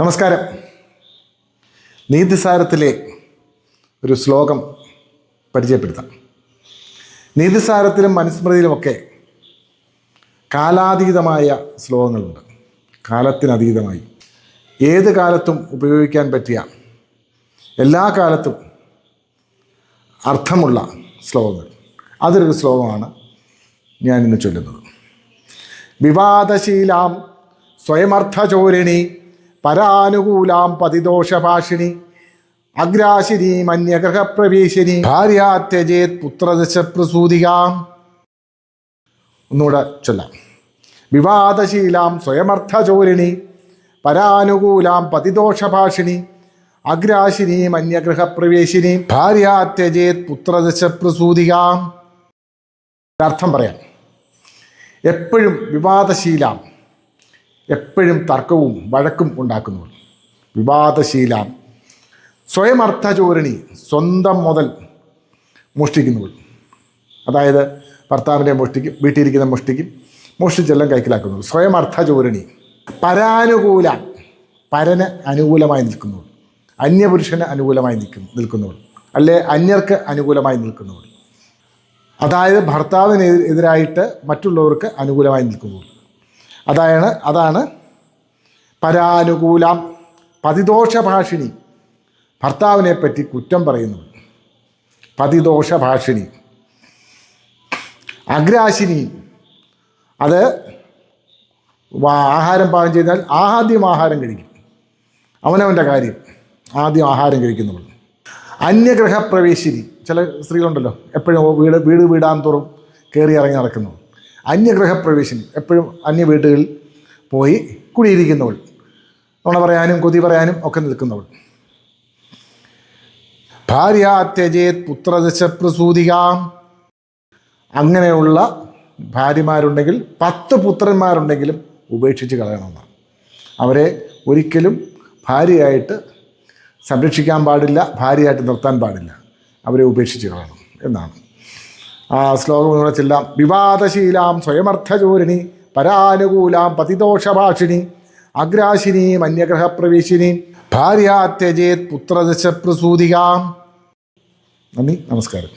നമസ്കാരം. നീതിസാരത്തിലെ ഒരു ശ്ലോകം പരിചയപ്പെടുത്താം. നീതിസാരത്തിലും മനുസ്മൃതിയിലുമൊക്കെ കാലാതീതമായ ശ്ലോകങ്ങളുണ്ട്. കാലത്തിനതീതമായി ഏത് കാലത്തും ഉപയോഗിക്കാൻ പറ്റിയ, എല്ലാ കാലത്തും അർത്ഥമുള്ള ശ്ലോകങ്ങൾ. അതിലൊരു ശ്ലോകമാണ് ഞാൻ ഇന്ന് ചൊല്ലുന്നത്. വിവാദശീലാം സ്വയമർത്ഥചോരിണി പരാനുകൂലാം പതിദോഷഭാഷിണി അഗ്രാശിനി മന്യഗ്രഹപ്രവേശിനി ഭാര്യാത്യജേത് പുത്രദശപ്രസൂതികാം. ഒന്നുകൂടെ ചൊല്ലാം. വിവാദശീലാം സ്വയമർത്ഥചോരിണി പരാനുകൂലാം പതിദോഷഭാഷിണി അഗ്രാശിനി മന്യഗ്രഹപ്രവേശിനി ഭാര്യാത്യജേത് പുത്രദശപ്രസൂതികാം. അർത്ഥം പറയാം. എപ്പോഴും വിവാദശീലാം, എപ്പോഴും തർക്കവും വഴക്കും ഉണ്ടാക്കുന്നവൾ. വിവാദശീലാം സ്വയമർത്ഥചോരിണി, സ്വന്തം മുതൽ മോഷ്ടിക്കുന്നവൾ. അതായത് ഭർത്താവിൻ്റെ മോഷ്ടിക്കും, വീട്ടിലിരിക്കുന്ന മോഷ്ടിക്കും, മോഷ്ടിച്ചെല്ലാം കൈക്കലാക്കുന്നവൾ. സ്വയമർത്ഥചോരിണി. പരാനുകൂല, പരന് അനുകൂലമായി നിൽക്കുന്നവൾ, അന്യപുരുഷന് അനുകൂലമായി നിൽക്കുന്നവൾ, അല്ലെ അന്യർക്ക് അനുകൂലമായി നിൽക്കുന്നവൾ. അതായത് ഭർത്താവിന് എതിരായിട്ട് മറ്റുള്ളവർക്ക് അനുകൂലമായി നിൽക്കുന്നവൾ. അതാണ് പരാനുകൂലം. പതിദോഷഭാഷിണി, ഭർത്താവിനെ പറ്റി കുറ്റം പറയുന്നവൾ. പതിദോഷഭാഷിണി. അഗ്രാശിനി, അത് ആഹാരം പാകം ചെയ്താൽ ആദ്യം ആഹാരം കഴിക്കും, അവനവൻ്റെ കാര്യം ആദ്യം ആഹാരം കഴിക്കുന്നവൾ. അന്യഗ്രഹപ്രവേശിനി, ചില സ്ത്രീകളുണ്ടല്ലോ എപ്പോഴും വീടാൻ തോറും കയറി ഇറങ്ങി നടക്കുന്നവൾ. അന്യഗ്രഹപ്രവേശിനി, എപ്പോഴും അന്യ വീടുകളിൽ പോയി കുടിയിരിക്കുന്നവൾ, നുണ പറയാനും കൊതി പറയാനും ഒക്കെ നിൽക്കുന്നവൾ. ഭാര്യാത്യജേത് പുത്രദശപ്രസൂതികാം. അങ്ങനെയുള്ള ഭാര്യമാരുണ്ടെങ്കിൽ 10 പുത്രന്മാരുണ്ടെങ്കിലും ഉപേക്ഷിച്ച് കളയണമെന്നാണ്. അവരെ ഒരിക്കലും ഭാര്യയായിട്ട് സംരക്ഷിക്കാൻ പാടില്ല, ഭാര്യയായിട്ട് നിർത്താൻ പാടില്ല, അവരെ ഉപേക്ഷിച്ച് കളയണം എന്നാണ്. ആ ശ്ലോകം ഇവിടെ ചെല്ലാം. വിവാദശീലാം സ്വയമർത്ഥചോരിണി പരാനുകൂലാം പതിദോഷഭാഷിണി അഗ്രാശിനി മന്യഗ്രഹപ്രവേശിനി ഭാര്യാത്യജേത് പുത്രദശപ്രസൂതികാം. നന്ദി, നമസ്കാരം.